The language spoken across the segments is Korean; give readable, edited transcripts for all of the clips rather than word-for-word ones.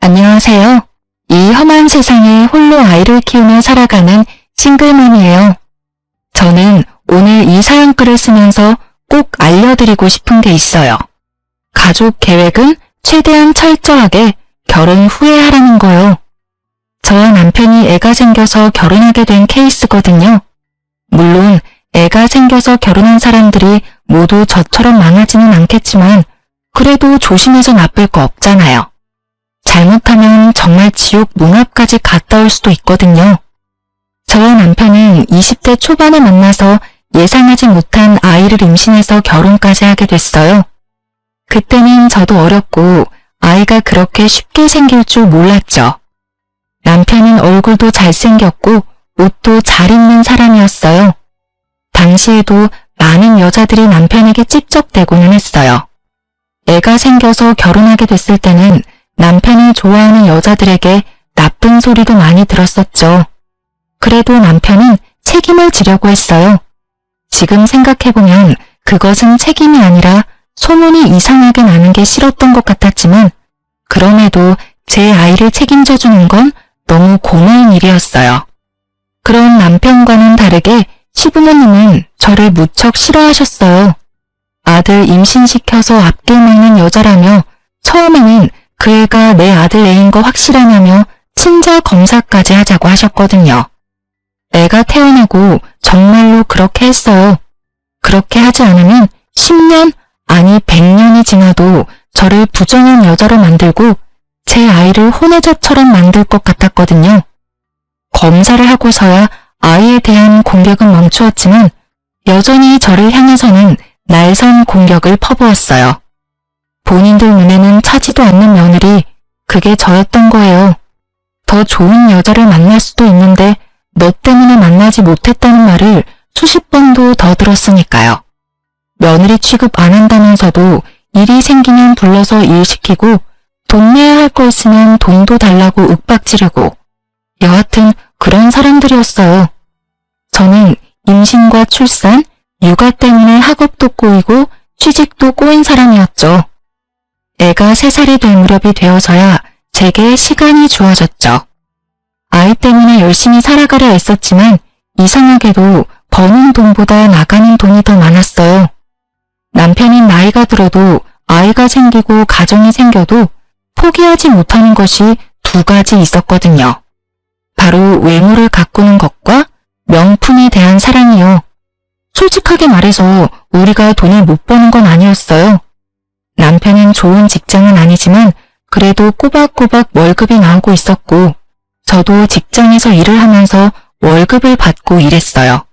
안녕하세요. 이 험한 세상에 홀로 아이를 키우며 살아가는 싱글맘이에요. 저는 오늘 이 사연글을 쓰면서 꼭 알려드리고 싶은 게 있어요. 가족 계획은 최대한 철저하게 결혼 후에 하라는 거요. 저와 남편이 애가 생겨서 결혼하게 된 케이스거든요. 물론 애가 생겨서 결혼한 사람들이 모두 저처럼 망하지는 않겠지만 그래도 조심해서 나쁠 거 없잖아요. 잘못하면 정말 지옥 문 앞까지 갔다 올 수도 있거든요. 저와 남편은 20대 초반에 만나서 예상하지 못한 아이를 임신해서 결혼까지 하게 됐어요. 그때는 저도 어렸고 아이가 그렇게 쉽게 생길 줄 몰랐죠. 남편은 얼굴도 잘생겼고 옷도 잘 입는 사람이었어요. 당시에도 많은 여자들이 남편에게 찝쩍대고는 했어요. 애가 생겨서 결혼하게 됐을 때는 남편이 좋아하는 여자들에게 나쁜 소리도 많이 들었었죠. 그래도 남편은 책임을 지려고 했어요. 지금 생각해보면 그것은 책임이 아니라 소문이 이상하게 나는 게 싫었던 것 같았지만 그럼에도 제 아이를 책임져주는 건 너무 고마운 일이었어요. 그런 남편과는 다르게 시부모님은 저를 무척 싫어하셨어요. 아들 임신시켜서 앞길 막는 여자라며 처음에는 그 애가 내 아들 애인 거 확실하냐며 친자 검사까지 하자고 하셨거든요. 애가 태어나고 정말로 그렇게 했어요. 그렇게 하지 않으면 10년 아니 100년이 지나도 저를 부정한 여자로 만들고 제 아이를 혼외자처럼 만들 것 같았거든요. 검사를 하고서야 아이에 대한 공격은 멈추었지만 여전히 저를 향해서는 날선 공격을 퍼부었어요. 본인들 눈에는 차지도 않는 며느리, 그게 저였던 거예요. 더 좋은 여자를 만날 수도 있는데 너 때문에 만나지 못했다는 말을 수십 번도 더 들었으니까요. 며느리 취급 안 한다면서도 일이 생기면 불러서 일 시키고 돈 내야 할 거 있으면 돈도 달라고 윽박지르고 여하튼 그런 사람들이었어요. 저는 임신과 출산, 육아 때문에 학업도 꼬이고 취직도 꼬인 사람이었죠. 애가 3살이 될 무렵이 되어서야 제게 시간이 주어졌죠. 아이 때문에 열심히 살아가려 했었지만 이상하게도 버는 돈보다 나가는 돈이 더 많았어요. 남편인 나이가 들어도 아이가 생기고 가정이 생겨도 포기하지 못하는 것이 2가지 있었거든요. 바로 외모를 가꾸는 것과 명품에 대한 사랑이요. 솔직하게 말해서 우리가 돈을 못 버는 건 아니었어요. 남편은 좋은 직장은 아니지만 그래도 꼬박꼬박 월급이 나오고 있었고 저도 직장에서 일을 하면서 월급을 받고 일했어요.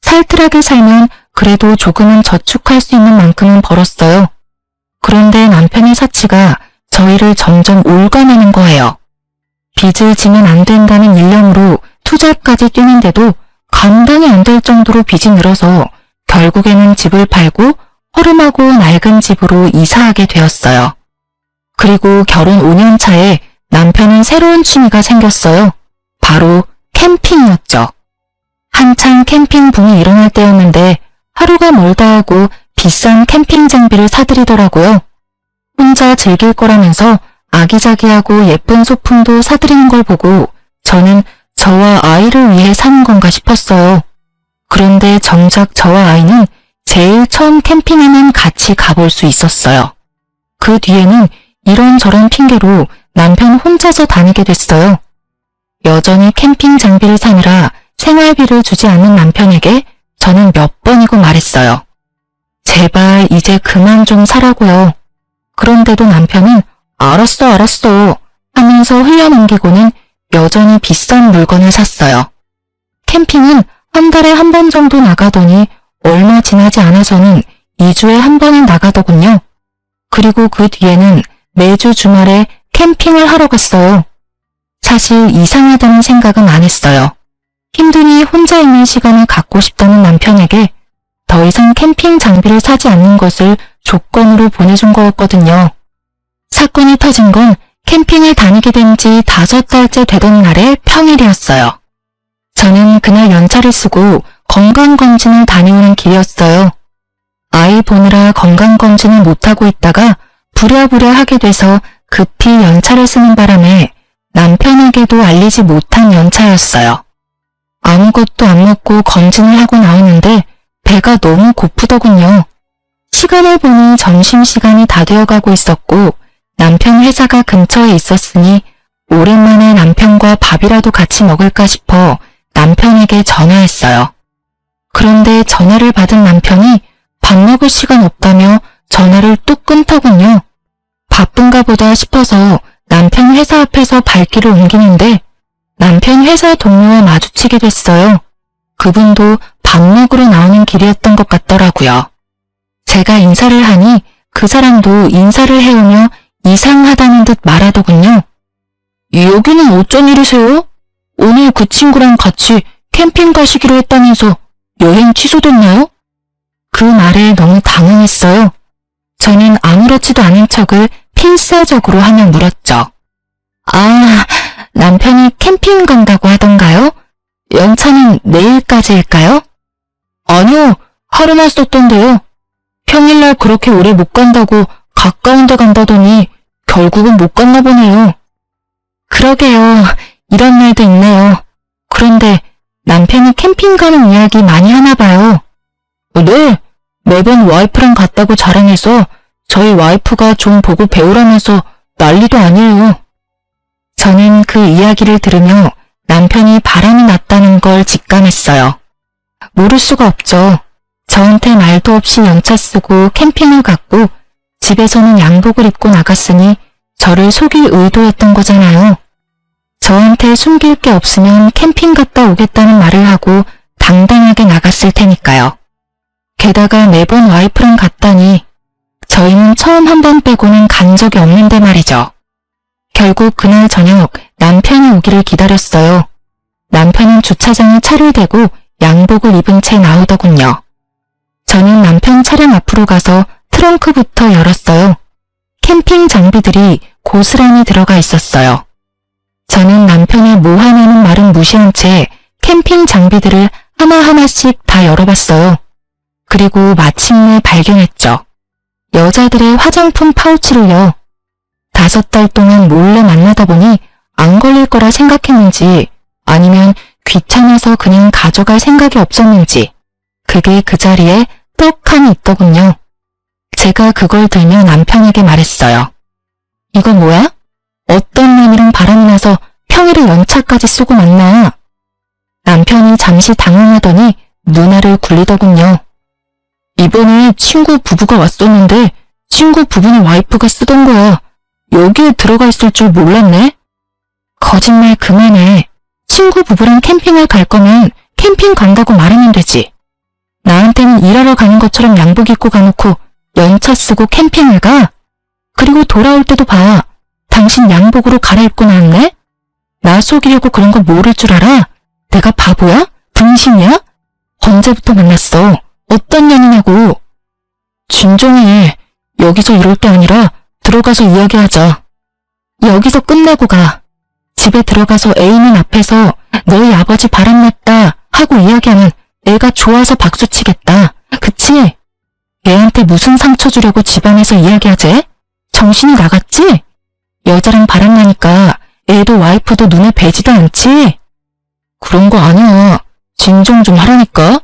살뜰하게 살면 그래도 조금은 저축할 수 있는 만큼은 벌었어요. 그런데 남편의 사치가 저희를 점점 올가매는 거예요. 빚을 지면 안 된다는 일념으로 투자까지 뛰는데도 감당이 안 될 정도로 빚이 늘어서 결국에는 집을 팔고 허름하고 낡은 집으로 이사하게 되었어요. 그리고 결혼 5년 차에 남편은 새로운 취미가 생겼어요. 바로 캠핑이었죠. 한창 캠핑 붐이 일어날 때였는데 하루가 멀다 하고 비싼 캠핑 장비를 사들이더라고요. 혼자 즐길 거라면서 아기자기하고 예쁜 소품도 사들이는 걸 보고 저는 저와 아이를 위해 사는 건가 싶었어요. 그런데 정작 저와 아이는 제일 처음 캠핑에는 같이 가볼 수 있었어요. 그 뒤에는 이런저런 핑계로 남편 혼자서 다니게 됐어요. 여전히 캠핑 장비를 사느라 생활비를 주지 않는 남편에게 저는 몇 번이고 말했어요. 제발 이제 그만 좀 사라고요. 그런데도 남편은 알았어 하면서 흘려넘기고는 여전히 비싼 물건을 샀어요. 캠핑은 한 달에 한 번 정도 나가더니 얼마 지나지 않아서는 2주에 한 번은 나가더군요. 그리고 그 뒤에는 매주 주말에 캠핑을 하러 갔어요. 사실 이상하다는 생각은 안 했어요. 힘드니 혼자 있는 시간을 갖고 싶다는 남편에게 더 이상 캠핑 장비를 사지 않는 것을 조건으로 보내준 거였거든요. 사건이 터진 건 캠핑을 다니게 된 지 5달째 되던 날의 평일이었어요. 저는 그날 연차를 쓰고 건강검진을 다녀오는 길이었어요. 아이 보느라 건강검진을 못하고 있다가 부랴부랴 하게 돼서 급히 연차를 쓰는 바람에 남편에게도 알리지 못한 연차였어요. 아무것도 안 먹고 검진을 하고 나오는데 배가 너무 고프더군요. 시간을 보니 점심시간이 다 되어가고 있었고 남편 회사가 근처에 있었으니 오랜만에 남편과 밥이라도 같이 먹을까 싶어 남편에게 전화했어요. 그런데 전화를 받은 남편이 밥 먹을 시간 없다며 전화를 뚝 끊더군요. 바쁜가 보다 싶어서 남편 회사 앞에서 발길을 옮기는데 남편 회사 동료와 마주치게 됐어요. 그분도 밥 먹으러 나오는 길이었던 것 같더라고요. 제가 인사를 하니 그 사람도 인사를 해오며 이상하다는 듯 말하더군요. 여기는 어쩐 일이세요? 오늘 그 친구랑 같이 캠핑 가시기로 했다면서 여행 취소됐나요? 그 말에 너무 당황했어요. 저는 아무렇지도 않은 척을 필사적으로 하며 물었죠. 아, 남편이 캠핑 간다고 하던가요? 연차는 내일까지일까요? 아니요, 하루만 썼던데요. 평일날 그렇게 오래 못 간다고 가까운 데 간다더니 결국은 못 갔나 보네요. 그러게요. 이런 날도 있네요. 그런데 남편이 캠핑 가는 이야기 많이 하나 봐요. 네, 매번 와이프랑 갔다고 자랑해서 저희 와이프가 좀 보고 배우라면서 난리도 아니에요. 저는 그 이야기를 들으며 남편이 바람이 났다는 걸 직감했어요. 모를 수가 없죠. 저한테 말도 없이 연차 쓰고 캠핑을 갔고 집에서는 양복을 입고 나갔으니 저를 속일 의도였던 거잖아요. 저한테 숨길 게 없으면 캠핑 갔다 오겠다는 말을 하고 당당하게 나갔을 테니까요. 게다가 매번 와이프랑 갔다니 저희는 처음 한 번 빼고는 간 적이 없는데 말이죠. 결국 그날 저녁 남편이 오기를 기다렸어요. 남편은 주차장에 차를 대고 양복을 입은 채 나오더군요. 저는 남편 차량 앞으로 가서 트렁크부터 열었어요. 캠핑 장비들이 고스란히 들어가 있었어요. 저는 남편의 뭐 하냐는 말은 무시한 채 캠핑 장비들을 하나하나씩 다 열어봤어요. 그리고 마침내 발견했죠. 여자들의 화장품 파우치를요. 5달 동안 몰래 만나다 보니 안 걸릴 거라 생각했는지 아니면 귀찮아서 그냥 가져갈 생각이 없었는지 그게 그 자리에 떡하니 있더군요. 제가 그걸 들며 남편에게 말했어요. 이거 뭐야? 어떤 놈이랑 바람이 나서 평일에 연차까지 쓰고 만나. 남편이 잠시 당황하더니 눈알을 굴리더군요. 이번에 친구 부부가 왔었는데 친구 부부는 와이프가 쓰던 거야. 여기에 들어가 있을 줄 몰랐네. 거짓말 그만해. 친구 부부랑 캠핑을 갈 거면 캠핑 간다고 말하면 되지. 나한테는 일하러 가는 것처럼 양복 입고 가놓고 연차 쓰고 캠핑을 가? 그리고 돌아올 때도 봐. 당신 양복으로 갈아입고 나왔네? 나 속이려고 그런 거 모를 줄 알아? 내가 바보야? 등신이야? 언제부터 만났어? 어떤 년이냐고. 진정해. 여기서 이럴 때 아니라 들어가서 이야기하자. 여기서 끝내고 가. 집에 들어가서 애인은 앞에서 너희 아버지 바람났다 하고 이야기하면 애가 좋아서 박수치겠다. 그치? 애한테 무슨 상처 주려고 집안에서 이야기하재? 정신이 나갔지? 여자랑 바람나니까 애도 와이프도 눈에 뵈지도 않지? 그런 거 아니야. 진정 좀 하라니까.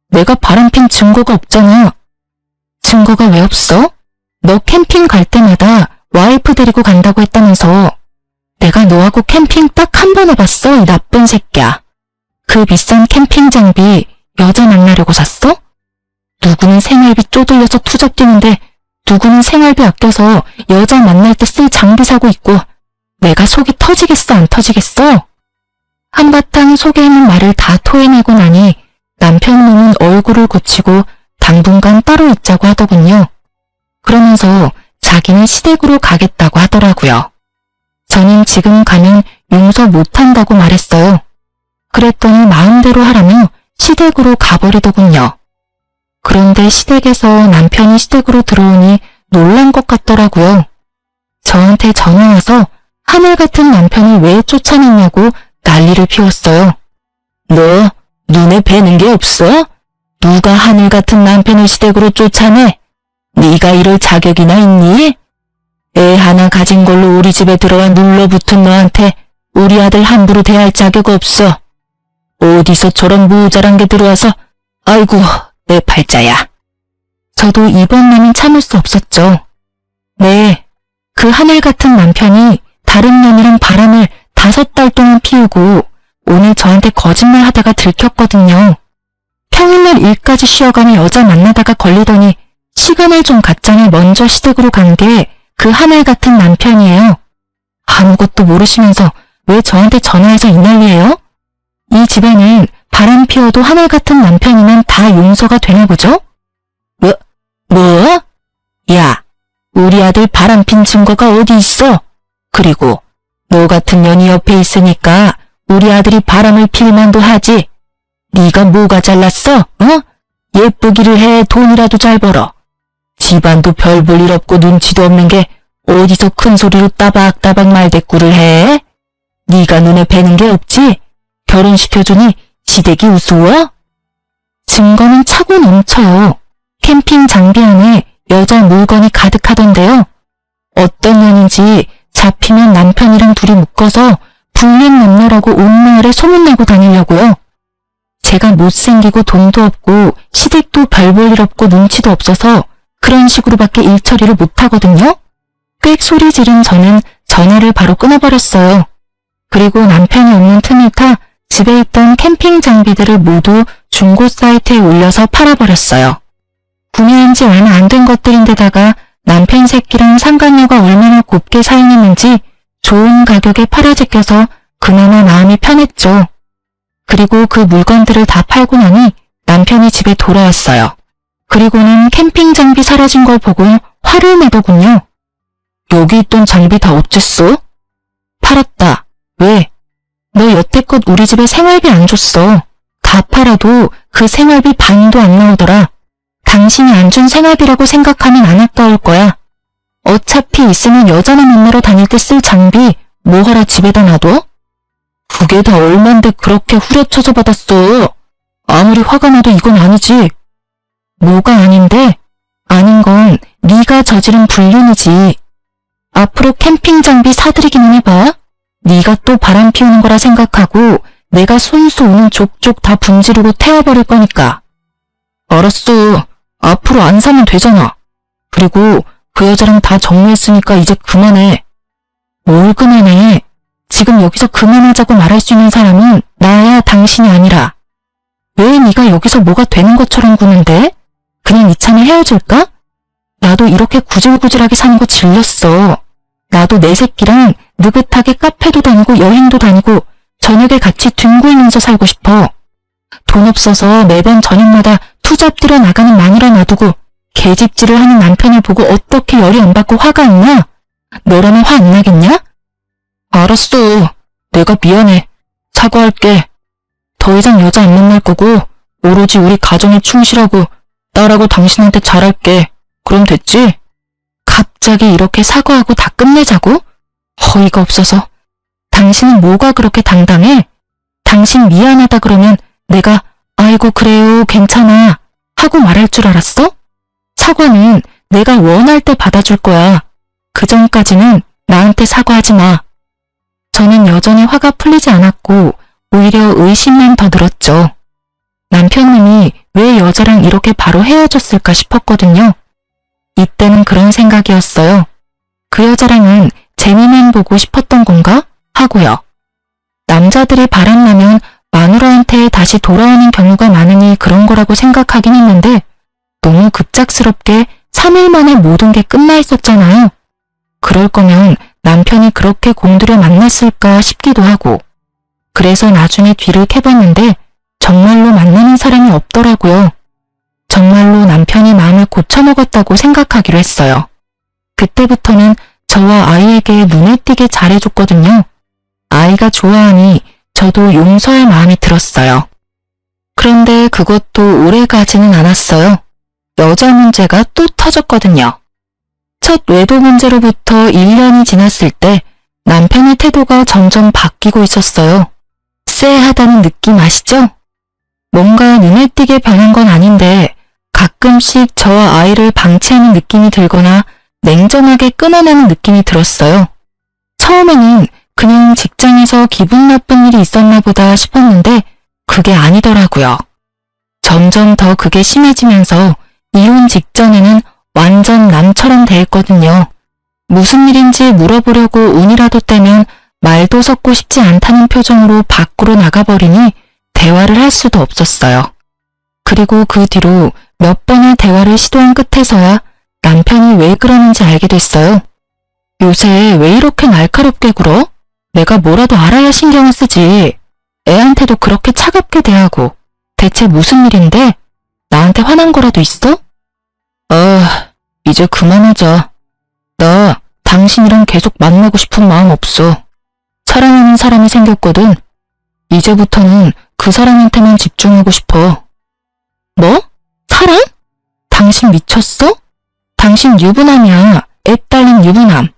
내가 바람핀 증거가 없잖아. 증거가 왜 없어? 너 캠핑 갈 때마다 와이프 데리고 간다고 했다면서. 내가 너하고 캠핑 딱 한 번 해봤어, 이 나쁜 새끼야. 그 비싼 캠핑 장비 여자 만나려고 샀어? 누구는 생활비 쪼들려서 투잡 뛰는데 누구는 생활비 아껴서 여자 만날 때 쓸 장비 사고 있고 내가 속이 터지겠어 안 터지겠어? 한바탕 속에 있는 말을 다 토해내고 나니 남편 놈은 얼굴을 고치고 당분간 따로 있자고 하더군요. 그러면서 자기는 시댁으로 가겠다고 하더라고요. 저는 지금 가면 용서 못한다고 말했어요. 그랬더니 마음대로 하라며 시댁으로 가버리더군요. 그런데 시댁에서 남편이 시댁으로 들어오니 놀란 것 같더라고요. 저한테 전화 와서 하늘 같은 남편을 왜 쫓아냈냐고 난리를 피웠어요. 너 눈에 뵈는 게 없어? 누가 하늘 같은 남편을 시댁으로 쫓아내? 네가 이럴 자격이나 있니? 애 하나 가진 걸로 우리 집에 들어와 눌러붙은 너한테 우리 아들 함부로 대할 자격 없어. 어디서 저런 무자란 게 들어와서 아이고 내 팔자야. 저도 이번만은 참을 수 없었죠. 네, 그 하늘 같은 남편이 다른 년이랑 바람을 5달 동안 피우고 오늘 저한테 거짓말 하다가 들켰거든요. 평일날 일까지 쉬어가며 여자 만나다가 걸리더니 시간을 좀 갖자니 먼저 시댁으로 간 게 그 하늘 같은 남편이에요. 아무것도 모르시면서 왜 저한테 전화해서 이 난리예요? 이 집에는 바람 피워도 하늘 같은 남편이면 다 용서가 되나 보죠? 뭐? 야, 우리 아들 바람 핀 증거가 어디 있어? 그리고 너 같은 년이 옆에 있으니까 우리 아들이 바람을 필 만도 하지. 네가 뭐가 잘났어? 예쁘기를 해 돈이라도 잘 벌어. 집안도 별 볼 일 없고 눈치도 없는 게 어디서 큰 소리로 따박따박 말대꾸를 해? 네가 눈에 뵈는 게 없지? 결혼시켜주니 시댁이 우스워? 증거는 차고 넘쳐요. 캠핑 장비 안에 여자 물건이 가득하던데요. 어떤 년인지 잡히면 남편이랑 둘이 묶어서 불륜 남녀라고 온 마을에 소문내고 다니려고요. 제가 못생기고 돈도 없고 시댁도 별 볼 일 없고 눈치도 없어서 그런 식으로밖에 일 처리를 못하거든요. 꽥 소리 지른 저는 전화를 바로 끊어버렸어요. 그리고 남편이 없는 틈을 타 집에 있던 캠핑 장비들을 모두 중고 사이트에 올려서 팔아버렸어요. 구매한 지 얼마 안 된 것들인데다가 남편 새끼랑 상간녀가 얼마나 곱게 사용했는지 좋은 가격에 팔아제껴서 그나마 마음이 편했죠. 그리고 그 물건들을 다 팔고 나니 남편이 집에 돌아왔어요. 그리고는 캠핑 장비 사라진 걸 보고 화를 내더군요. 여기 있던 장비 다 어쨌어? 팔았다. 왜? 너 여태껏 우리 집에 생활비 안 줬어. 다 팔아도 그 생활비 반도 안 나오더라. 당신이 안 준 생활비라고 생각하면 안 아까울 거야. 어차피 있으면 여자나 만나러 다닐 때 쓸 장비 뭐하러 집에다 놔둬? 그게 다 얼만데 그렇게 후려쳐서 받았어. 아무리 화가 나도 이건 아니지. 뭐가 아닌데? 아닌 건 네가 저지른 불륜이지. 앞으로 캠핑 장비 사들이기만 해봐. 네가 또 바람 피우는 거라 생각하고 내가 손수 오는 족족 다 분지르고 태워버릴 거니까. 알았어. 앞으로 안 사면 되잖아. 그리고 그 여자랑 다 정리했으니까 이제 그만해. 뭘 그만해? 지금 여기서 그만하자고 말할 수 있는 사람은 나야 당신이 아니라. 왜 네가 여기서 뭐가 되는 것처럼 구는데? 그냥 이참에 헤어질까? 나도 이렇게 구질구질하게 사는 거 질렸어. 나도 내 새끼랑 느긋하게 카페도 다니고 여행도 다니고 저녁에 같이 뒹굴면서 살고 싶어. 돈 없어서 매번 저녁마다 투잡들여 나가는 마누라 놔두고 개집질을 하는 남편을 보고 어떻게 열이 안 받고 화가 안 나? 너라면 화 안 나겠냐? 알았어. 내가 미안해. 사과할게. 더 이상 여자 안 만날 거고 오로지 우리 가정에 충실하고 딸하고 당신한테 잘할게. 그럼 됐지? 갑자기 이렇게 사과하고 다 끝내자고? 어이가 없어서. 당신은 뭐가 그렇게 당당해? 당신 미안하다 그러면 내가 아이고 그래요 괜찮아 하고 말할 줄 알았어? 사과는 내가 원할 때 받아줄 거야. 그 전까지는 나한테 사과하지 마. 저는 여전히 화가 풀리지 않았고 오히려 의심만 더 들었죠. 남편님이 왜 여자랑 이렇게 바로 헤어졌을까 싶었거든요. 이때는 그런 생각이었어요. 그 여자랑은 재미만 보고 싶었던 건가? 하고요. 남자들이 바람나면 마누라한테 다시 돌아오는 경우가 많으니 그런 거라고 생각하긴 했는데 너무 급작스럽게 3일 만에 모든 게 끝나 있었잖아요. 그럴 거면 남편이 그렇게 공들여 만났을까 싶기도 하고 그래서 나중에 뒤를 캐봤는데 정말로 만나는 사람이 없더라고요. 정말로 남편이 마음을 고쳐먹었다고 생각하기로 했어요. 그때부터는 저와 아이에게 눈에 띄게 잘해줬거든요. 아이가 좋아하니 저도 용서할 마음이 들었어요. 그런데 그것도 오래 가지는 않았어요. 여자 문제가 또 터졌거든요. 첫 외도 문제로부터 1년이 지났을 때 남편의 태도가 점점 바뀌고 있었어요. 쎄하다는 느낌 아시죠? 뭔가 눈에 띄게 변한 건 아닌데 가끔씩 저와 아이를 방치하는 느낌이 들거나 냉정하게 끊어내는 느낌이 들었어요. 처음에는 그냥 직장에서 기분 나쁜 일이 있었나 보다 싶었는데 그게 아니더라고요. 점점 더 그게 심해지면서 이혼 직전에는 완전 남처럼 대했거든요. 무슨 일인지 물어보려고 운이라도 떼면 말도 섞고 싶지 않다는 표정으로 밖으로 나가버리니 대화를 할 수도 없었어요. 그리고 그 뒤로 몇 번의 대화를 시도한 끝에서야 남편이 왜 그러는지 알게 됐어요. 요새 왜 이렇게 날카롭게 굴어? 내가 뭐라도 알아야 신경을 쓰지. 애한테도 그렇게 차갑게 대하고. 대체 무슨 일인데? 나한테 화난 거라도 있어? 이제 그만하자. 나 당신이랑 계속 만나고 싶은 마음 없어. 사랑하는 사람이 생겼거든. 이제부터는 그 사람한테만 집중하고 싶어. 뭐? 사랑? 당신 미쳤어? 당신 유부남이야. 애 딸린 유부남.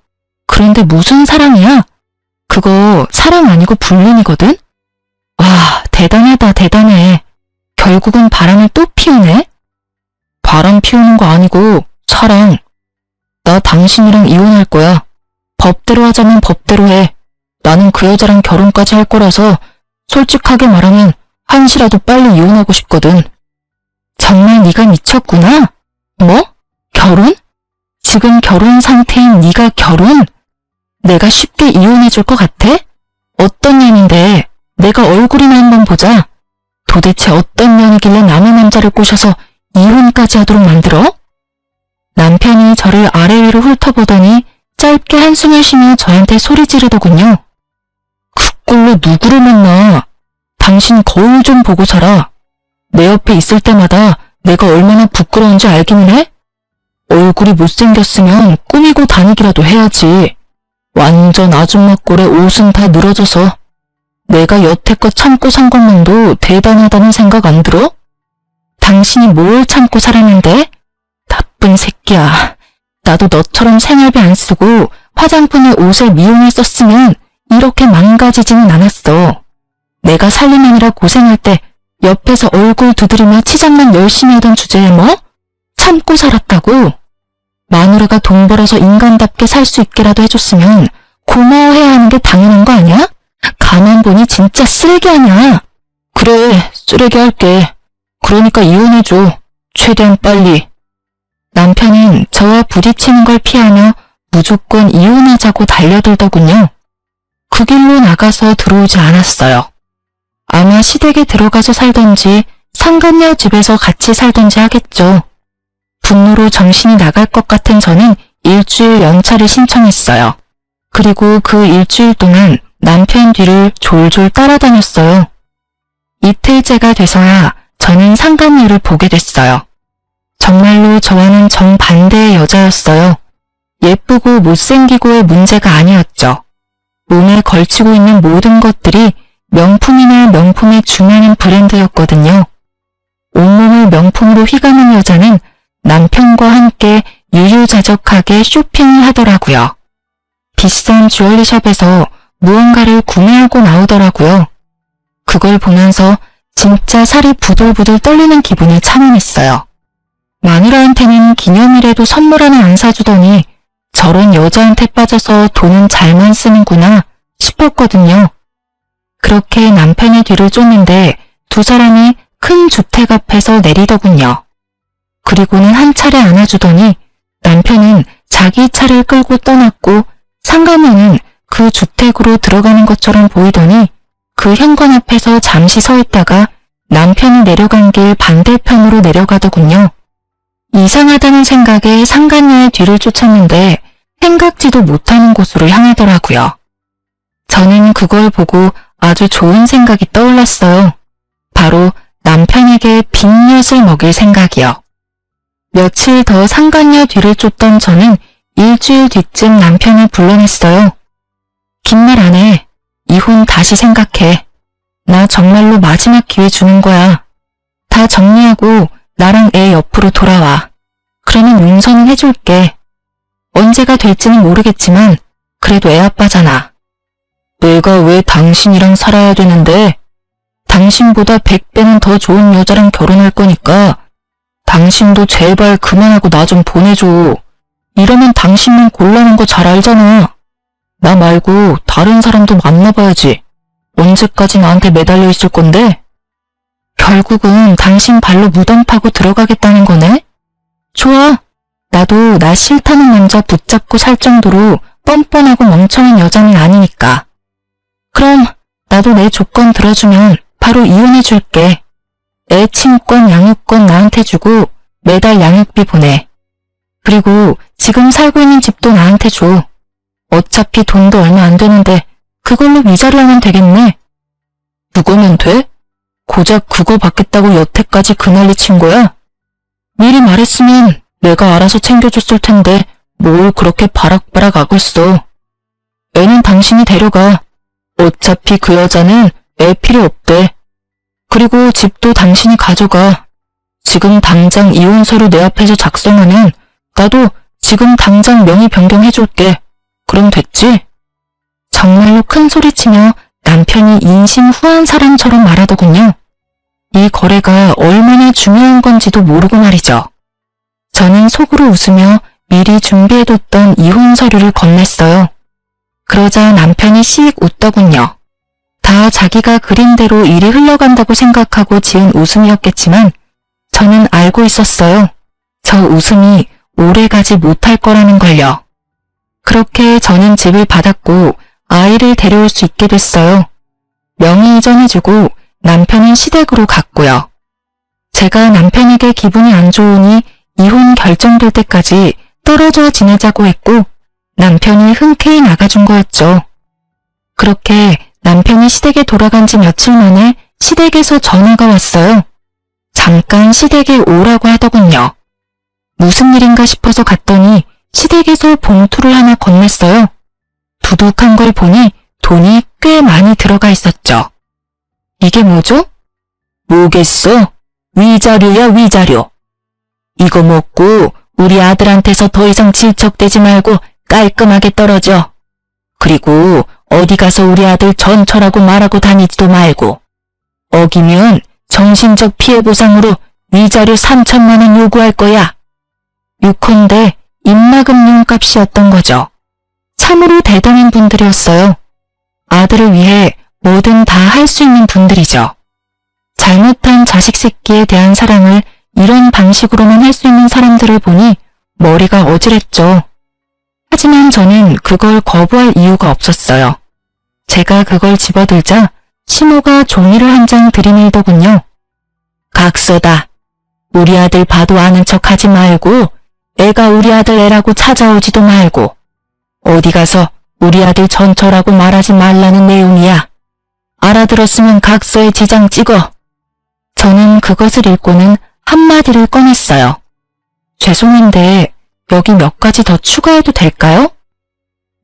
그런데 무슨 사랑이야? 그거 사랑 아니고 불륜이거든? 와, 대단하다, 대단해. 결국은 바람을 또 피우네? 바람 피우는 거 아니고 사랑. 나 당신이랑 이혼할 거야. 법대로 하자면 법대로 해. 나는 그 여자랑 결혼까지 할 거라서 솔직하게 말하면 한시라도 빨리 이혼하고 싶거든. 정말 네가 미쳤구나? 뭐? 결혼? 지금 결혼 상태인 네가 결혼? 내가 쉽게 이혼해줄 것 같아? 어떤 년인데 내가 얼굴이나 한번 보자. 도대체 어떤 년이길래 남의 남자를 꼬셔서 이혼까지 하도록 만들어? 남편이 저를 아래 위로 훑어보더니 짧게 한숨을 쉬며 저한테 소리 지르더군요. 그 꼴로 누구를 만나? 당신 거울 좀 보고 살아. 내 옆에 있을 때마다 내가 얼마나 부끄러운지 알기는 해? 얼굴이 못생겼으면 꾸미고 다니기라도 해야지. 완전 아줌마 꼴에 옷은 다 늘어져서 내가 여태껏 참고 산 것만도 대단하다는 생각 안 들어? 당신이 뭘 참고 살았는데? 나쁜 새끼야. 나도 너처럼 생활비 안 쓰고 화장품에 옷에 미용을 썼으면 이렇게 망가지지는 않았어. 내가 살림하느라 고생할 때 옆에서 얼굴 두드리며 치장만 열심히 하던 주제에 뭐? 참고 살았다고? 마누라가 돈 벌어서 인간답게 살 수 있게라도 해줬으면 고마워해야 하는 게 당연한 거 아니야? 가만 보니 진짜 쓰레기 아니야. 그래, 쓰레기 할게. 그러니까 이혼해줘. 최대한 빨리. 남편은 저와 부딪히는 걸 피하며 무조건 이혼하자고 달려들더군요. 그 길로 나가서 들어오지 않았어요. 아마 시댁에 들어가서 살던지 상간녀 집에서 같이 살던지 하겠죠. 분노로 정신이 나갈 것 같은 저는 일주일 연차를 신청했어요. 그리고 그 일주일 동안 남편 뒤를 졸졸 따라다녔어요. 이틀째가 돼서야 저는 상간녀를 보게 됐어요. 정말로 저와는 정반대의 여자였어요. 예쁘고 못생기고의 문제가 아니었죠. 몸에 걸치고 있는 모든 것들이 명품이나 명품에 준하는 브랜드였거든요. 온몸을 명품으로 휘감은 여자는 남편과 함께 유유자적하게 쇼핑을 하더라고요. 비싼 주얼리숍에서 무언가를 구매하고 나오더라고요. 그걸 보면서 진짜 살이 부들부들 떨리는 기분을 참아냈어요. 마누라한테는 기념일에도 선물 하나 안 사주더니 저런 여자한테 빠져서 돈은 잘만 쓰는구나 싶었거든요. 그렇게 남편의 뒤를 쫓는데 두 사람이 큰 주택 앞에서 내리더군요. 그리고는 한 차례 안아주더니 남편은 자기 차를 끌고 떠났고 상간녀는 그 주택으로 들어가는 것처럼 보이더니 그 현관 앞에서 잠시 서 있다가 남편이 내려간 길 반대편으로 내려가더군요. 이상하다는 생각에 상간녀의 뒤를 쫓았는데 생각지도 못하는 곳으로 향하더라고요. 저는 그걸 보고 아주 좋은 생각이 떠올랐어요. 바로 남편에게 빅엿을 먹일 생각이요. 며칠 더 상간녀 뒤를 쫓던 저는 일주일 뒤쯤 남편을 불러냈어요. 긴 말 안 해. 이혼 다시 생각해. 나 정말로 마지막 기회 주는 거야. 다 정리하고 나랑 애 옆으로 돌아와. 그러면 용서는 해줄게. 언제가 될지는 모르겠지만 그래도 애 아빠잖아. 내가 왜 당신이랑 살아야 되는데? 당신보다 100배는 더 좋은 여자랑 결혼할 거니까 당신도 제발 그만하고 나 좀 보내줘. 이러면 당신은 곤란한 거 잘 알잖아. 나 말고 다른 사람도 만나봐야지. 언제까지 나한테 매달려 있을 건데? 결국은 당신 발로 무덤 파고 들어가겠다는 거네? 좋아. 나도 나 싫다는 남자 붙잡고 살 정도로 뻔뻔하고 멍청한 여자는 아니니까. 그럼 나도 내 조건 들어주면 바로 이혼해줄게. 애 친권, 양육권 나한테 주고 매달 양육비 보내. 그리고 지금 살고 있는 집도 나한테 줘. 어차피 돈도 얼마 안 되는데 그걸로 위자료 하면 되겠네. 그거면 돼? 고작 그거 받겠다고 여태까지 그 난리 친 거야? 미리 말했으면 내가 알아서 챙겨줬을 텐데 뭘 그렇게 바락바락 아꼈어. 애는 당신이 데려가. 어차피 그 여자는 애 필요 없대. 그리고 집도 당신이 가져가. 지금 당장 이혼 서류 내 앞에서 작성하면 나도 지금 당장 명의 변경해줄게. 그럼 됐지? 정말로 큰 소리치며 남편이 인심 후한 사람처럼 말하더군요. 이 거래가 얼마나 중요한 건지도 모르고 말이죠. 저는 속으로 웃으며 미리 준비해뒀던 이혼 서류를 건넸어요. 그러자 남편이 씩 웃더군요. 다 자기가 그린 대로 일이 흘러간다고 생각하고 지은 웃음이었겠지만 저는 알고 있었어요. 저 웃음이 오래가지 못할 거라는 걸요. 그렇게 저는 집을 받았고 아이를 데려올 수 있게 됐어요. 명의 이전해주고 남편은 시댁으로 갔고요. 제가 남편에게 기분이 안 좋으니 이혼 결정될 때까지 떨어져 지내자고 했고 남편이 흔쾌히 나가준 거였죠. 그렇게 남편이 시댁에 돌아간 지 며칠 만에 시댁에서 전화가 왔어요. 잠깐 시댁에 오라고 하더군요. 무슨 일인가 싶어서 갔더니 시댁에서 봉투를 하나 건넸어요. 두둑한 걸 보니 돈이 꽤 많이 들어가 있었죠. 이게 뭐죠? 뭐겠어? 위자료야, 위자료. 이거 먹고 우리 아들한테서 더 이상 질척대지 말고 깔끔하게 떨어져. 그리고 어디 가서 우리 아들 전처라고 말하고 다니지도 말고. 어기면 정신적 피해 보상으로 위자료 3천만 원 요구할 거야. 유컨대 입막음용 값이었던 거죠. 참으로 대단한 분들이었어요. 아들을 위해 뭐든 다 할 수 있는 분들이죠. 잘못한 자식 새끼에 대한 사랑을 이런 방식으로만 할 수 있는 사람들을 보니 머리가 어지랬죠. 하지만 저는 그걸 거부할 이유가 없었어요. 제가 그걸 집어들자 시모가 종이를 한 장 들이밀더군요. 각서다. 우리 아들 봐도 아는 척 하지 말고 애가 우리 아들 애라고 찾아오지도 말고 어디 가서 우리 아들 전처라고 말하지 말라는 내용이야. 알아들었으면 각서에 지장 찍어. 저는 그것을 읽고는 한마디를 꺼냈어요. 죄송한데 여기 몇 가지 더 추가해도 될까요?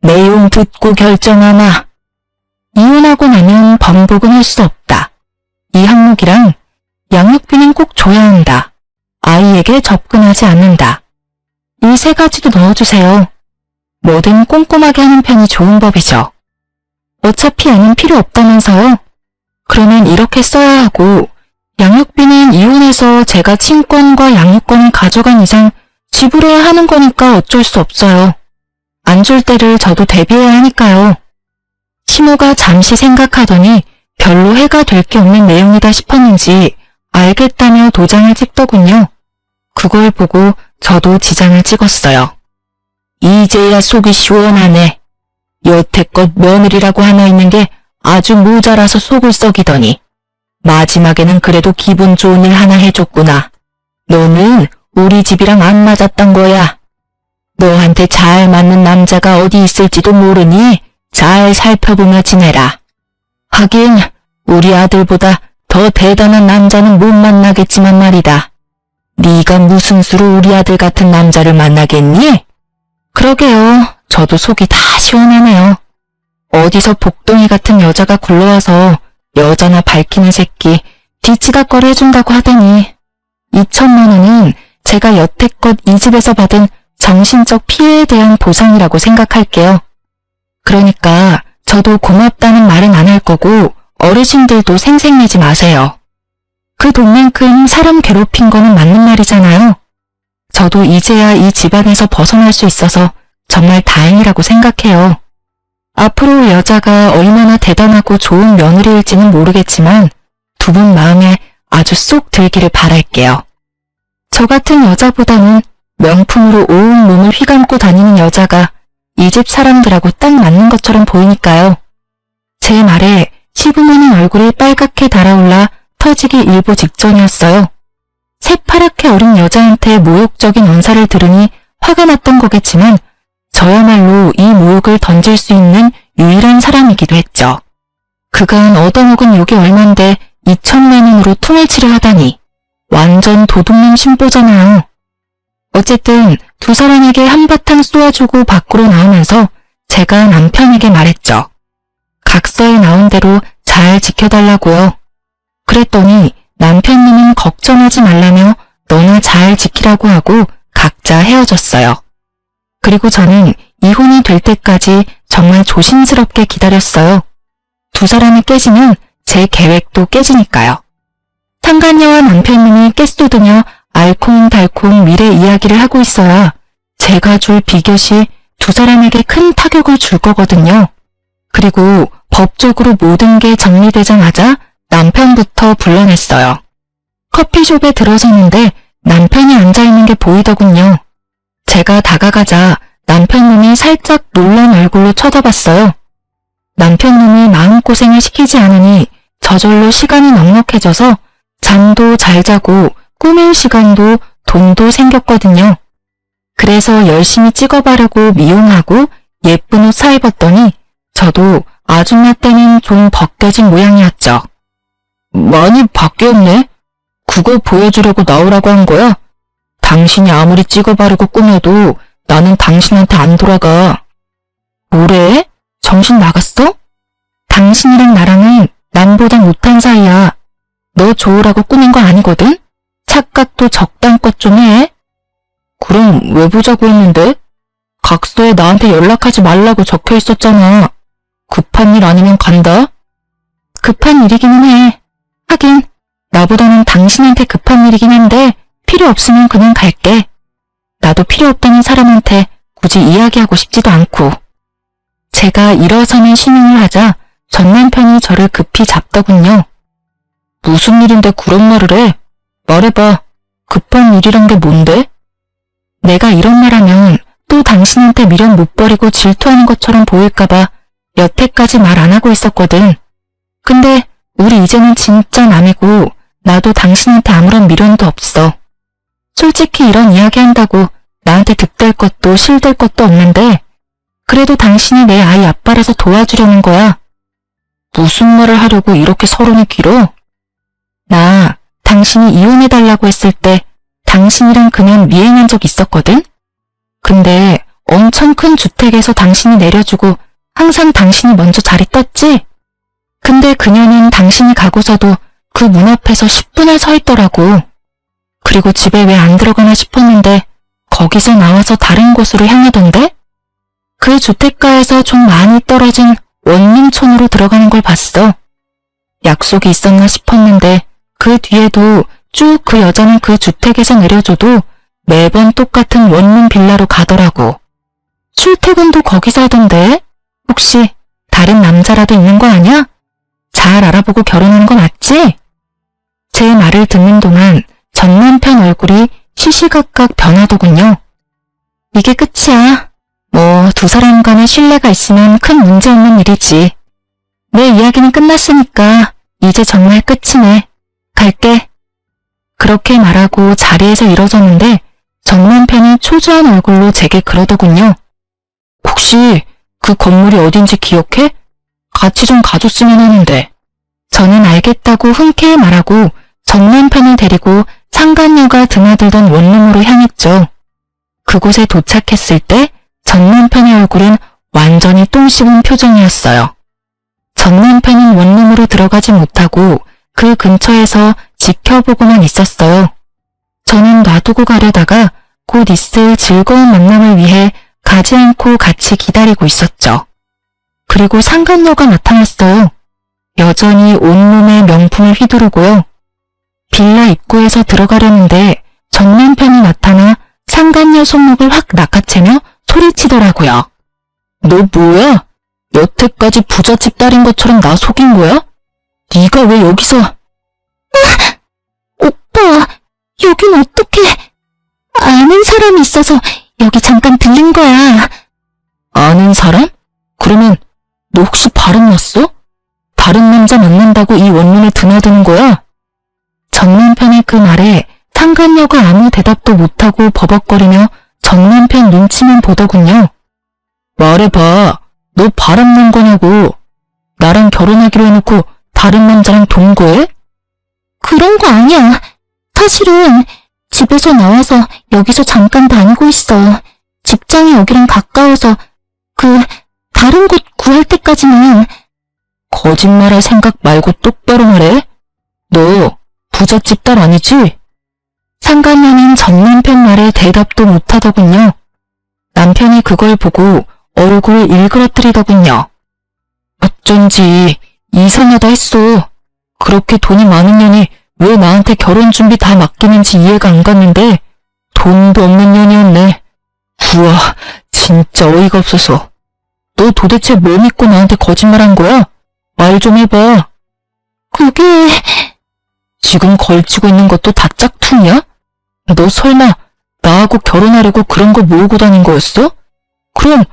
내용 듣고 결정하마. 이혼하고 나면 번복은 할 수 없다. 이 항목이랑 양육비는 꼭 줘야 한다. 아이에게 접근하지 않는다. 이 세 가지도 넣어주세요. 뭐든 꼼꼼하게 하는 편이 좋은 법이죠. 어차피 애는 필요 없다면서요. 그러면 이렇게 써야 하고 양육비는 이혼해서 제가 친권과 양육권을 가져간 이상 지불해야 하는 거니까 어쩔 수 없어요. 안 줄 때를 저도 대비해야 하니까요. 시모가 잠시 생각하더니 별로 해가 될 게 없는 내용이다 싶었는지 알겠다며 도장을 찍더군요. 그걸 보고 저도 지장을 찍었어요. 이제야 속이 시원하네. 여태껏 며느리라고 하나 있는 게 아주 모자라서 속을 썩이더니 마지막에는 그래도 기분 좋은 일 하나 해줬구나. 너는 우리 집이랑 안 맞았던 거야. 너한테 잘 맞는 남자가 어디 있을지도 모르니 잘 살펴보며 지내라. 하긴 우리 아들보다 더 대단한 남자는 못 만나겠지만 말이다. 네가 무슨 수로 우리 아들 같은 남자를 만나겠니? 그러게요. 저도 속이 다 시원하네요. 어디서 복덩이 같은 여자가 굴러와서 여자나 밝히는 새끼 뒤치다거리 해준다고 하더니 2천만 원은 제가 여태껏 이 집에서 받은 정신적 피해에 대한 보상이라고 생각할게요. 그러니까 저도 고맙다는 말은 안 할 거고 어르신들도 생색내지 마세요. 그 돈만큼 사람 괴롭힌 거는 맞는 말이잖아요. 저도 이제야 이 집안에서 벗어날 수 있어서 정말 다행이라고 생각해요. 앞으로 여자가 얼마나 대단하고 좋은 며느리일지는 모르겠지만 두 분 마음에 아주 쏙 들기를 바랄게요. 저 같은 여자보다는 명품으로 온 몸을 휘감고 다니는 여자가 이 집 사람들하고 딱 맞는 것처럼 보이니까요. 제 말에 시부모님 얼굴이 빨갛게 달아올라 터지기 일보 직전이었어요. 새파랗게 어린 여자한테 모욕적인 언사를 들으니 화가 났던 거겠지만 저야말로 이 모욕을 던질 수 있는 유일한 사람이기도 했죠. 그간 얻어먹은 욕이 얼만데 2,000만 원으로 퉁을 치려 하다니 완전 도둑놈 신보잖아요. 어쨌든 두 사람에게 한바탕 쏘아주고 밖으로 나오면서 제가 남편에게 말했죠. 각서에 나온 대로 잘 지켜달라고요. 그랬더니 남편님은 걱정하지 말라며 너나 잘 지키라고 하고 각자 헤어졌어요. 그리고 저는 이혼이 될 때까지 정말 조심스럽게 기다렸어요. 두 사람이 깨지면 제 계획도 깨지니까요. 상간녀와 남편님이 깨쏟으며 알콩달콩 미래 이야기를 하고 있어야 제가 줄 비곁이 두 사람에게 큰 타격을 줄 거거든요. 그리고 법적으로 모든 게 정리되자마자 남편부터 불러냈어요. 커피숍에 들어섰는데 남편이 앉아있는 게 보이더군요. 제가 다가가자 남편놈이 살짝 놀란 얼굴로 쳐다봤어요. 남편놈이 마음고생을 시키지 않으니 저절로 시간이 넉넉해져서 잠도 잘 자고 꾸밀 시간도 돈도 생겼거든요. 그래서 열심히 찍어바르고 미용하고 예쁜 옷 사입었더니 저도 아줌마 때는 좀 벗겨진 모양이었죠. 많이 바뀌었네. 그거 보여주려고 나오라고 한 거야? 당신이 아무리 찍어바르고 꾸며도 나는 당신한테 안 돌아가. 뭐래? 정신 나갔어? 당신이랑 나랑은 남보다 못한 사이야. 너 좋으라고 꾸민 거 아니거든? 착각도 적당껏 좀 해. 그럼 왜 보자고 했는데? 각서에 나한테 연락하지 말라고 적혀 있었잖아. 급한 일 아니면 간다? 급한 일이기는 해. 하긴 나보다는 당신한테 급한 일이긴 한데 필요 없으면 그냥 갈게. 나도 필요 없다는 사람한테 굳이 이야기하고 싶지도 않고. 제가 일어서는 신용을 하자 전 남편이 저를 급히 잡더군요. 무슨 일인데 그런 말을 해? 말해봐. 급한 일이란 게 뭔데? 내가 이런 말하면 또 당신한테 미련 못 버리고 질투하는 것처럼 보일까봐 여태까지 말 안 하고 있었거든. 근데 우리 이제는 진짜 남이고 나도 당신한테 아무런 미련도 없어. 솔직히 이런 이야기 한다고 나한테 득될 것도 실될 것도 없는데 그래도 당신이 내 아이 아빠라서 도와주려는 거야. 무슨 말을 하려고 이렇게 서론이 길어? 나 당신이 이혼해달라고 했을 때 당신이랑 그냥 미행한 적 있었거든? 근데 엄청 큰 주택에서 당신이 내려주고 항상 당신이 먼저 자리 떴지? 근데 그녀는 당신이 가고서도 그 문 앞에서 10분을 서 있더라고. 그리고 집에 왜 안 들어가나 싶었는데 거기서 나와서 다른 곳으로 향하던데? 그 주택가에서 좀 많이 떨어진 원룸촌으로 들어가는 걸 봤어. 약속이 있었나 싶었는데 그 뒤에도 쭉 그 여자는 그 주택에서 내려줘도 매번 똑같은 원룸 빌라로 가더라고. 출퇴근도 거기서 하던데? 혹시 다른 남자라도 있는 거 아니야? 잘 알아보고 결혼한 거 맞지? 제 말을 듣는 동안 전 남편 얼굴이 시시각각 변하더군요. 이게 끝이야. 뭐 두 사람 간의 신뢰가 있으면 큰 문제 없는 일이지. 내 이야기는 끝났으니까 이제 정말 끝이네. 갈게. 그렇게 말하고 자리에서 일어섰는데 전 남편이 초조한 얼굴로 제게 그러더군요. 혹시 그 건물이 어딘지 기억해? 같이 좀 가줬으면 하는데. 저는 알겠다고 흔쾌히 말하고 전 남편을 데리고 상간녀가 드나들던 원룸으로 향했죠. 그곳에 도착했을 때 전 남편의 얼굴은 완전히 똥 씹은 표정이었어요. 전 남편은 원룸으로 들어가지 못하고 그 근처에서 지켜보고만 있었어요. 저는 놔두고 가려다가 곧 있을 즐거운 만남을 위해 가지 않고 같이 기다리고 있었죠. 그리고 상간녀가 나타났어요. 여전히 온몸에 명품을 휘두르고요. 빌라 입구에서 들어가려는데 전 남편이 나타나 상간녀 손목을 확 낚아채며 소리치더라고요. 너 뭐야? 여태까지 부잣집 딸인 것처럼 나 속인 거야? 네가 왜 여기서? 오빠, 여긴 어떡해? 아는 사람이 있어서 여기 잠깐 들른 거야. 아는 사람? 그러면 너 혹시 바람 났어? 다른 남자 만난다고 이 원룸에 드나드는 거야? 전 남편의 그 말에 상간녀가 아무 대답도 못하고 버벅거리며 전 남편 눈치만 보더군요. 말해봐. 너 바람 난 거냐고. 나랑 결혼하기로 해놓고 다른 남자랑 동거해? 그런 거 아니야. 사실은 집에서 나와서 여기서 잠깐 다니고 있어. 직장이 여기랑 가까워서 다른 곳 구할 때까지는. 거짓말할 생각 말고 똑바로 말해. 너 부잣집 딸 아니지? 상간녀는 전 남편 말에 대답도 못하더군요. 남편이 그걸 보고 얼굴을 일그러뜨리더군요. 어쩐지 이상하다 했어. 그렇게 돈이 많은 년이 왜 나한테 결혼 준비 다 맡기는지 이해가 안 갔는데 돈도 없는 년이었네. 우와, 진짜 어이가 없어서. 너 도대체 뭐 믿고 나한테 거짓말한 거야? 말 좀 해봐. 그게... 지금 걸치고 있는 것도 다 짝퉁이야? 너 설마 나하고 결혼하려고 그런 거 모으고 다닌 거였어? 그럼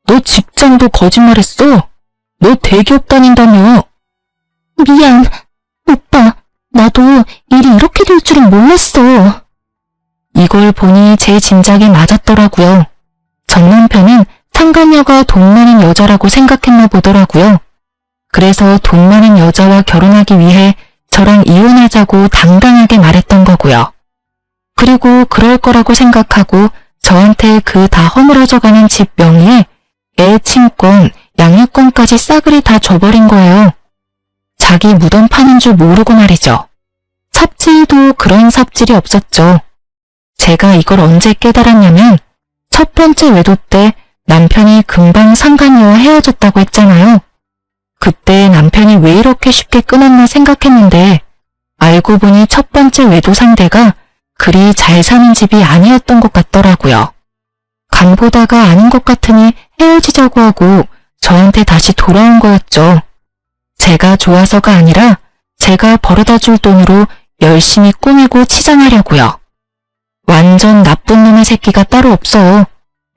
너 직장도 거짓말했어. 너 대기업 다닌다며. 미안. 오빠, 나도 일이 이렇게 될 줄은 몰랐어. 이걸 보니 제 짐작이 맞았더라고요. 전 남편은 상간녀가 돈 많은 여자라고 생각했나 보더라고요. 그래서 돈 많은 여자와 결혼하기 위해 저랑 이혼하자고 당당하게 말했던 거고요. 그리고 그럴 거라고 생각하고 저한테 그 다 허물어져가는 집 명의에 애 친권, 양육권까지 싸그리 다 줘버린 거예요. 자기 무덤 파는 줄 모르고 말이죠. 삽질도 그런 삽질이 없었죠. 제가 이걸 언제 깨달았냐면 첫 번째 외도 때 남편이 금방 상간녀와 헤어졌다고 했잖아요. 그때 남편이 왜 이렇게 쉽게 끊었나 생각했는데 알고 보니 첫 번째 외도 상대가 그리 잘 사는 집이 아니었던 것 같더라고요. 간 보다가 아닌 것 같으니 헤어지자고 하고 저한테 다시 돌아온 거였죠. 제가 좋아서가 아니라 제가 벌어다 줄 돈으로 열심히 꾸미고 치장하려고요. 완전 나쁜 놈의 새끼가 따로 없어요.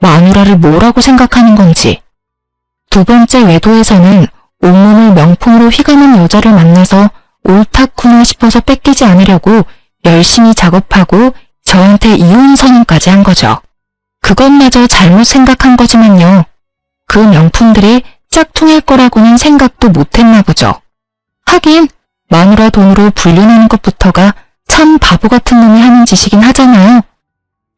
마누라를 뭐라고 생각하는 건지. 두 번째 외도에서는 온몸을 명품으로 휘감은 여자를 만나서 옳다구나 싶어서 뺏기지 않으려고 열심히 작업하고 저한테 이혼 선언까지 한 거죠. 그것마저 잘못 생각한 거지만요. 그 명품들이 짝퉁일 거라고는 생각도 못했나 보죠. 하긴 마누라 돈으로 불륜하는 것부터가 참 바보 같은 놈이 하는 짓이긴 하잖아요.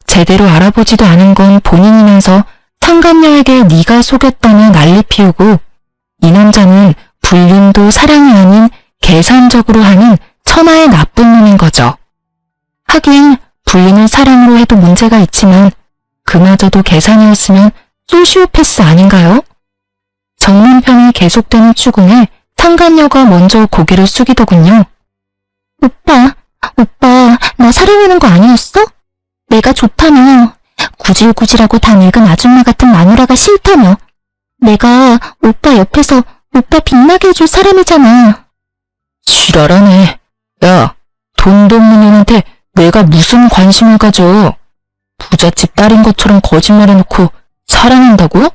제대로 알아보지도 않은 건 본인이면서 상간녀에게 네가 속였다며 난리 피우고 이 남자는 불륜도 사랑이 아닌 계산적으로 하는 천하의 나쁜 놈인 거죠. 하긴 불륜을 사랑으로 해도 문제가 있지만 그마저도 계산이었으면 소시오패스 아닌가요? 전 남편이 계속되는 추궁에 상간녀가 먼저 고개를 숙이더군요. 오빠, 나 사랑하는 거 아니었어? 내가 좋다며. 구질구질하고 다 늙은 아줌마 같은 마누라가 싫다며. 내가 오빠 옆에서 오빠 빛나게 해줄 사람이잖아. 지랄하네. 야, 돈도 없는 년한테 내가 무슨 관심을 가져. 부잣집 딸인 것처럼 거짓말해놓고 사랑한다고?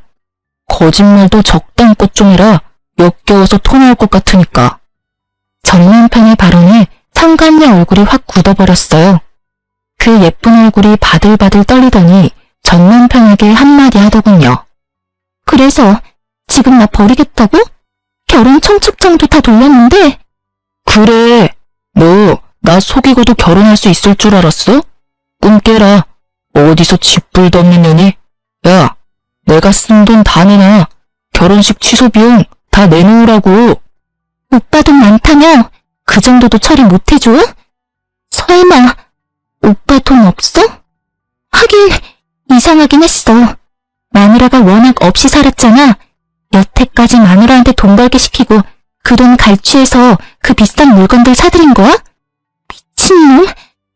거짓말도 적당껏 좀 해라. 역겨워서 토 나올 것 같으니까. 전 남편의 발언에 상간녀 얼굴이 확 굳어버렸어요. 그 예쁜 얼굴이 바들바들 떨리더니 전 남편에게 한마디 하더군요. 그래서 지금 나 버리겠다고? 결혼 청첩장도 다 돌렸는데. 그래, 너 나 속이고도 결혼할 수 있을 줄 알았어? 꿈 깨라. 어디서 쥐뿔도 없는 년이. 야, 내가 쓴 돈 다 내놔. 결혼식 취소 비용 다 내놓으라고. 오빠 돈 많다며 그 정도도 처리 못해줘? 설마 오빠 돈 없어? 하긴 이상하긴 했어. 마누라가 워낙 없이 살았잖아. 여태까지 마누라한테 돈 벌게 시키고 그 돈 갈취해서 그 비싼 물건들 사들인 거야? 미친놈.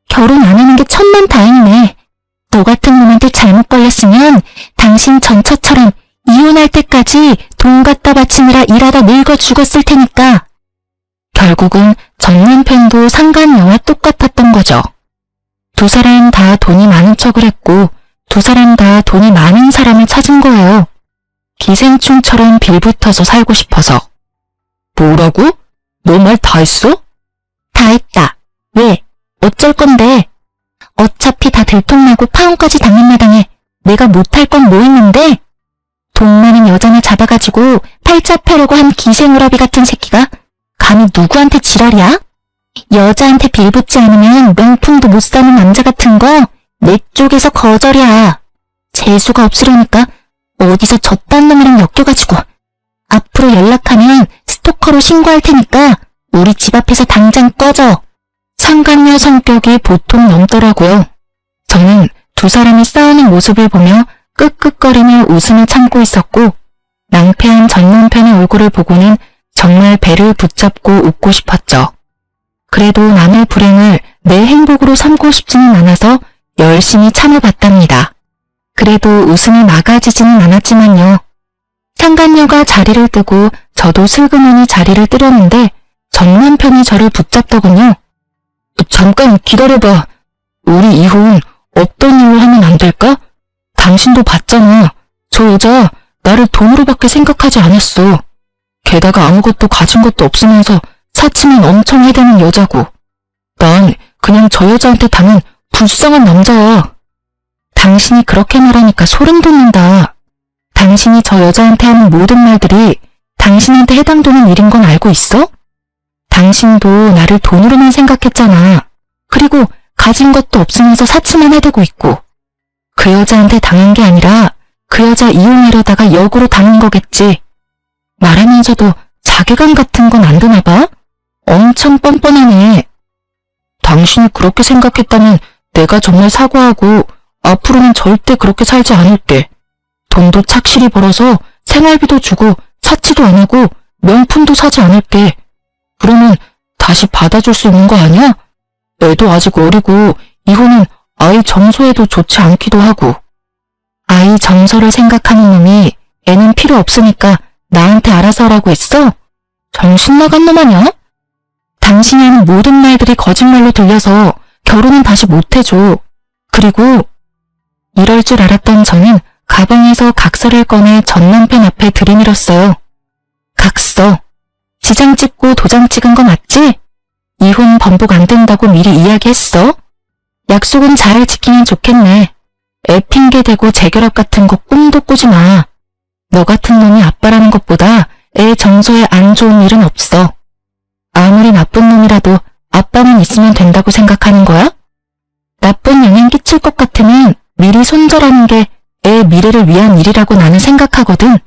결혼 안 하는 게 천만다행이네. 너 같은 놈한테 잘못 걸렸으면 당신 전처처럼 이혼할 때까지 돈 갖다 바치느라 일하다 늙어 죽었을 테니까. 결국은 전 남편도 상간녀와 똑같았던 거죠. 두 사람 다 돈이 많은 척을 했고 두 사람 다 돈이 많은 사람을 찾은 거예요. 기생충처럼 빌붙어서 살고 싶어서. 뭐라고? 너 말 다 했어? 다 했다. 왜? 어쩔 건데? 어차피 다 들통나고 파혼까지 당한 마당에 내가 못할 건 뭐 있는데? 돈 많은 여자나 잡아가지고 팔자 펴려고 한 기생우라비 같은 새끼가 감히 누구한테 지랄이야? 여자한테 빌붙지 않으면 명품도 못 사는 남자 같은 거 내 쪽에서 거절이야. 재수가 없으려니까 어디서 저딴 놈이랑 엮여가지고 앞으로 연락하면 스토커로 신고할 테니까 우리 집 앞에서 당장 꺼져. 상간녀 성격이 보통 넘더라고요. 저는 두 사람이 싸우는 모습을 보며 끄끄거리며 웃음을 참고 있었고 낭패한 전 남편의 얼굴을 보고는 정말 배를 붙잡고 웃고 싶었죠. 그래도 남의 불행을 내 행복으로 삼고 싶지는 않아서 열심히 참아봤답니다. 그래도 웃음이 막아지지는 않았지만요. 상간녀가 자리를 뜨고 저도 슬그머니 자리를 뜨려는데 전 남편이 저를 붙잡더군요. 잠깐 기다려봐. 우리 이혼 없던 일로 하면 안 될까? 당신도 봤잖아. 저 여자 나를 돈으로밖에 생각하지 않았어. 게다가 아무것도 가진 것도 없으면서 사치만 엄청 해대는 여자고. 난 그냥 저 여자한테 당한 불쌍한 남자야. 당신이 그렇게 말하니까 소름 돋는다. 당신이 저 여자한테 하는 모든 말들이 당신한테 해당되는 일인 건 알고 있어? 당신도 나를 돈으로만 생각했잖아. 그리고 가진 것도 없으면서 사치만 해대고 있고. 그 여자한테 당한 게 아니라 그 여자 이용하려다가 역으로 당한 거겠지. 말하면서도 자괴감 같은 건 안 드나 봐? 엄청 뻔뻔하네. 당신이 그렇게 생각했다면 내가 정말 사과하고 앞으로는 절대 그렇게 살지 않을게. 돈도 착실히 벌어서 생활비도 주고 사치도 안 하고 명품도 사지 않을게. 그러면 다시 받아줄 수 있는 거 아니야? 애도 아직 어리고 이혼은 아이 정서에도 좋지 않기도 하고. 아이 정서를 생각하는 놈이 애는 필요 없으니까 나한테 알아서 하라고 했어? 정신 나간 놈 아냐? 당신이 하는 모든 말들이 거짓말로 들려서 결혼은 다시 못해줘. 그리고 이럴 줄 알았던 저는 가방에서 각서를 꺼내 전 남편 앞에 들이밀었어요. 각서. 지장 찍고 도장 찍은 거 맞지? 이혼 번복 안 된다고 미리 이야기했어. 약속은 잘 지키면 좋겠네. 애 핑계 대고 재결합 같은 거 꿈도 꾸지 마. 너 같은 놈이 아빠라는 것보다 애 정서에 안 좋은 일은 없어. 아무리 나쁜 놈이라도 아빠만 있으면 된다고 생각하는 거야? 나쁜 영향 끼칠 것 같으면 미리 손절하는 게 애 미래를 위한 일이라고 나는 생각하거든.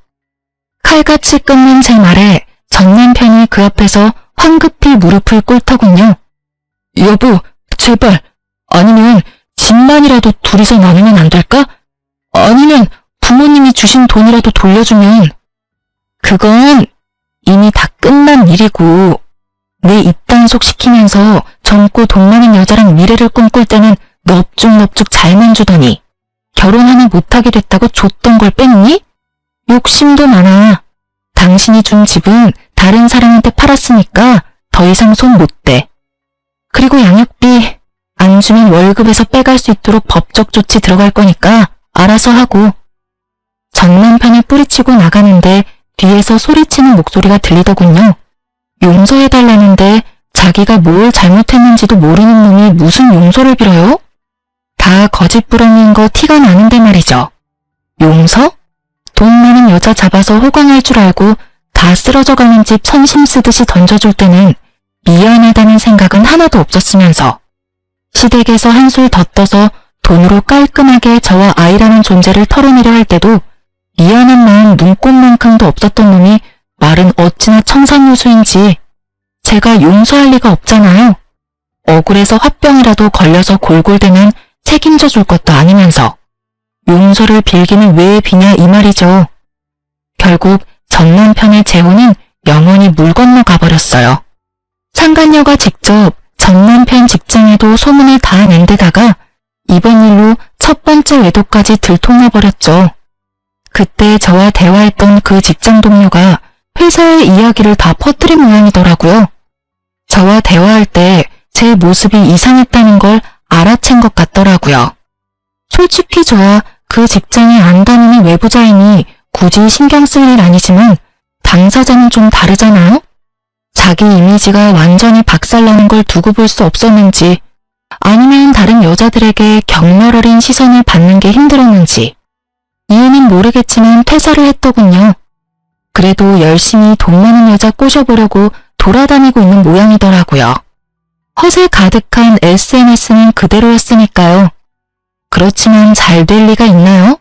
칼같이 끊는 제 말에 전 남편이 그 앞에서 황급히 무릎을 꿇더군요. 여보, 제발. 아니면 집만이라도 둘이서 나누면 안 될까? 아니면 부모님이 주신 돈이라도 돌려주면. 그건 이미 다 끝난 일이고 내 입단속 시키면서 젊고 돈 많은 여자랑 미래를 꿈꿀 때는 넙죽넙죽 잘만 주더니 결혼하면 못하게 됐다고 줬던 걸 뺐니? 욕심도 많아. 당신이 준 집은 다른 사람한테 팔았으니까 더 이상 손 못 대. 그리고 양육비 안 주면 월급에서 빼갈 수 있도록 법적 조치 들어갈 거니까 알아서 하고. 전 남편이 뿌리치고 나가는데 뒤에서 소리치는 목소리가 들리더군요. 용서해달라는데 자기가 뭘 잘못했는지도 모르는 놈이 무슨 용서를 빌어요? 다 거짓부렁인 거 티가 나는데 말이죠. 용서? 돈 많은 여자 잡아서 호강할 줄 알고 다 쓰러져가는 집 선심 쓰듯이 던져줄 때는 미안하다는 생각은 하나도 없었으면서 시댁에서 한술 더 떠서 돈으로 깔끔하게 저와 아이라는 존재를 털어내려 할 때도 미안한 마음 눈꼽만큼도 없었던 놈이 말은 어찌나 청산유수인지 제가 용서할 리가 없잖아요. 억울해서 화병이라도 걸려서 골골대면 책임져 줄 것도 아니면서 용서를 빌기는 왜 비냐 이 말이죠. 결국 전 남편의 재혼은 영원히 물 건너 가버렸어요. 상간녀가 직접 전 남편 직장에도 소문을 다 낸 데다가 이번 일로 첫 번째 외도까지 들통나버렸죠. 그때 저와 대화했던 그 직장 동료가 회사의 이야기를 다 퍼뜨린 모양이더라고요. 저와 대화할 때 제 모습이 이상했다는 걸 알아챈 것 같더라고요. 솔직히 저야 그 직장에 안 다니는 외부자이니 굳이 신경 쓸 일 아니지만 당사자는 좀 다르잖아요? 자기 이미지가 완전히 박살나는 걸 두고 볼 수 없었는지 아니면 다른 여자들에게 경멸어린 시선을 받는 게 힘들었는지 이유는 모르겠지만 퇴사를 했더군요. 그래도 열심히 돈 많은 여자 꼬셔보려고 돌아다니고 있는 모양이더라고요. 허세 가득한 SNS는 그대로였으니까요. 그렇지만 잘 될 리가 있나요?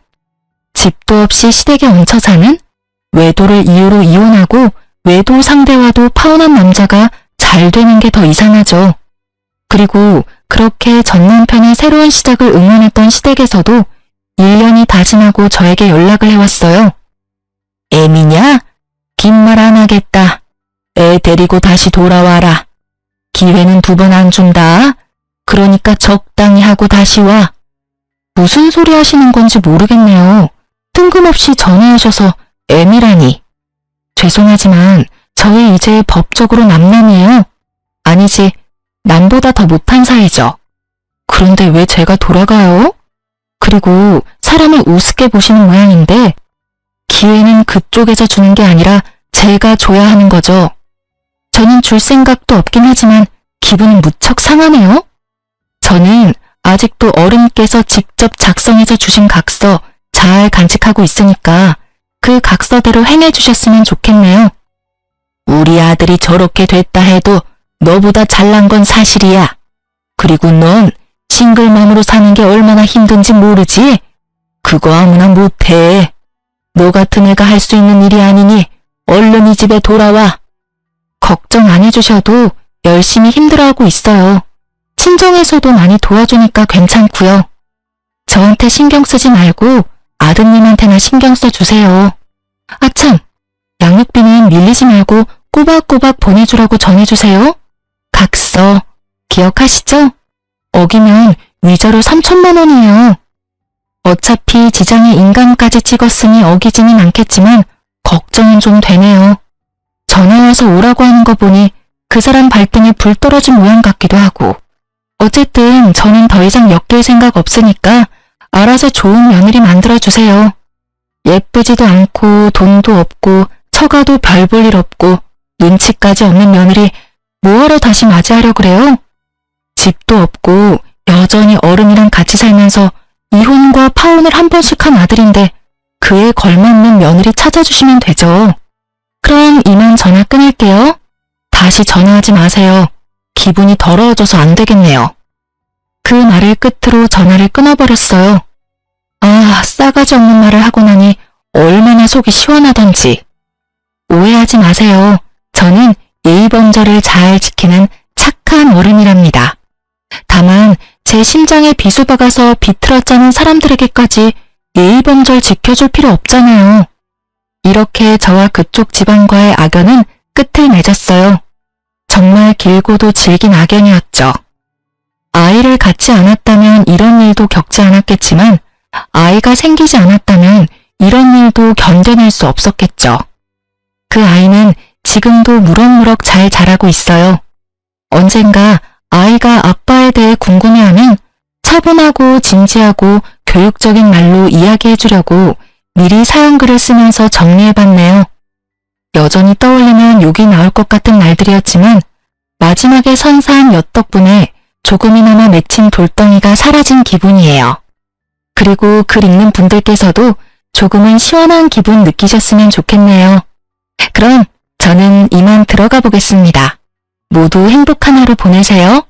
집도 없이 시댁에 얹혀 사는, 외도를 이유로 이혼하고 외도 상대와도 파혼한 남자가 잘 되는 게 더 이상하죠. 그리고 그렇게 전 남편의 새로운 시작을 응원했던 시댁에서도 1년이 다 지나고 저에게 연락을 해왔어요. 애미냐? 긴 말 안 하겠다. 애 데리고 다시 돌아와라. 기회는 2번 안 준다. 그러니까 적당히 하고 다시 와. 무슨 소리 하시는 건지 모르겠네요. 뜬금없이 전화하셔서 애미라니. 죄송하지만 저희 이제 법적으로 남남이에요. 아니지, 남보다 더 못한 사이죠. 그런데 왜 제가 돌아가요? 그리고 사람을 우습게 보시는 모양인데 기회는 그쪽에서 주는 게 아니라 제가 줘야 하는 거죠. 저는 줄 생각도 없긴 하지만 기분은 무척 상하네요. 저는 아직도 어른께서 직접 작성해서 주신 각서 잘 간직하고 있으니까 그 각서대로 행해주셨으면 좋겠네요. 우리 아들이 저렇게 됐다 해도 너보다 잘난 건 사실이야. 그리고 넌 싱글맘으로 사는 게 얼마나 힘든지 모르지? 그거 아무나 못해. 너 같은 애가 할 수 있는 일이 아니니 얼른 이 집에 돌아와. 걱정 안 해주셔도 열심히 힘들어하고 있어요. 친정에서도 많이 도와주니까 괜찮고요. 저한테 신경 쓰지 말고 아드님한테나 신경 써주세요. 아참, 양육비는 밀리지 말고 꼬박꼬박 보내주라고 전해주세요. 각서 기억하시죠? 어기면 위자료 3천만 원이에요. 어차피 지장에 인감까지 찍었으니 어기지는 않겠지만 걱정은 좀 되네요. 전화와서 오라고 하는 거 보니 그 사람 발등에 불 떨어진 모양 같기도 하고. 어쨌든 저는 더 이상 엮일 생각 없으니까 알아서 좋은 며느리 만들어주세요. 예쁘지도 않고 돈도 없고 처가도 별 볼 일 없고 눈치까지 없는 며느리 뭐하러 다시 맞이하려 그래요? 집도 없고 여전히 어른이랑 같이 살면서 이혼과 파혼을 한 번씩 한 아들인데 그에 걸맞는 며느리 찾아주시면 되죠. 그럼 이만 전화 끊을게요. 다시 전화하지 마세요. 기분이 더러워져서 안 되겠네요. 그 말을 끝으로 전화를 끊어버렸어요. 아, 싸가지 없는 말을 하고 나니 얼마나 속이 시원하던지. 오해하지 마세요. 저는 예의범절을 잘 지키는 착한 어른이랍니다. 다만 제 심장에 비수 박아서 비틀어 짜는 사람들에게까지 예의범절 지켜줄 필요 없잖아요. 이렇게 저와 그쪽 집안과의 악연은 끝을 맺었어요. 정말 길고도 질긴 악연이었죠. 아이를 갖지 않았다면 이런 일도 겪지 않았겠지만 아이가 생기지 않았다면 이런 일도 견뎌낼 수 없었겠죠. 그 아이는 지금도 무럭무럭 잘 자라고 있어요. 언젠가 아이가 아빠에 대해 궁금해하면 차분하고 진지하고 교육적인 말로 이야기해주려고 미리 사연글을 쓰면서 정리해봤네요. 여전히 떠올리면 욕이 나올 것 같은 날들이었지만 마지막에 선사한 엿 덕분에 조금이나마 맺힌 돌덩이가 사라진 기분이에요. 그리고 글 읽는 분들께서도 조금은 시원한 기분 느끼셨으면 좋겠네요. 그럼 저는 이만 들어가 보겠습니다. 모두 행복한 하루 보내세요.